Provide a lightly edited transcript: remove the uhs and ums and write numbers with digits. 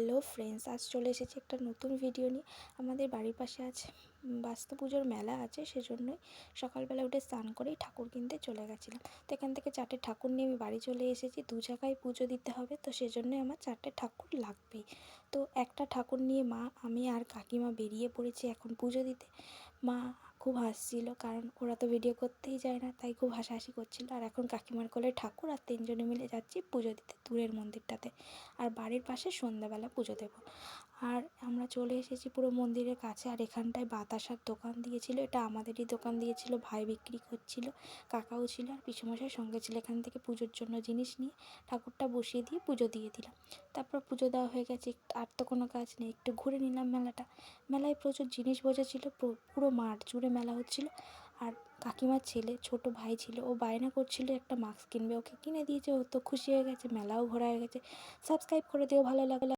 Hello friends, আজ চলে এসেছি একটা নতুন ভিডিও নিয়ে। আমাদের বাড়ির পাশে আজ বাস্তু পুজোর মেলা আছে, সেজন্যই সকালবেলা উঠে স্নান করেই ঠাকুর কিনতে চলে গেছিলাম। তো এখান থেকে 4টে ঠাকুর নিয়ে আমি বাড়ি চলে এসেছি। 2 জায়গায় পুজো দিতে হবে, তো সেজন্যই আমার 4টে ঠাকুর লাগবেই। তো একটা ঠাকুর নিয়ে মা, আমি আর কাকিমা বেরিয়ে পড়েছি এখন পুজো দিতে। মা খুব হাসছিল, কারণ ওরা তো ভিডিও করতেই যায় না, তাই খুব হাসাহাসি করছিল। আর এখন কাকিমার কোলে ঠাকুর আর 3 জনে মিলে যাচ্ছি পুজো দিতে দূরের মন্দিরটাতে। আর বাড়ির পাশে সন্ধ্যাবেলা পুজো দেব। আর আমরা চলে এসেছি পুরো মন্দিরের কাছে। আর এখানটায় বাতাসার দোকান দিয়েছিল, এটা আমাদেরই দোকান দিয়েছিল, ভাই বিক্রি করছিল, কাকাও ছিল আর পিসেমশাই সঙ্গে ছিল। এখান থেকে পুজোর জন্য জিনিস নিয়ে ঠাকুরটা বসিয়ে দিয়ে পুজো দিয়ে দিলাম। তারপর পুজো দেওয়া হয়ে গেছে, আর তো কোনো কাজ নেই, একটু ঘুরে নিলাম মেলাটা। মেলায় প্রচুর জিনিস বসেছিল, পুরো মাঠ জুড়ে মেলা হচ্ছিল। আর কাকিমার ছেলে, ছোট ভাই ছিল, ও বায়না করছিল একটা মাস্ক কিনবে, ওকে কিনে দিয়েছে, ও তো খুশি হয়ে গেছে, মেলাও ঘোরা হয়ে গেছে। সাবস্ক্রাইব করে দিও ভালো লাগলে।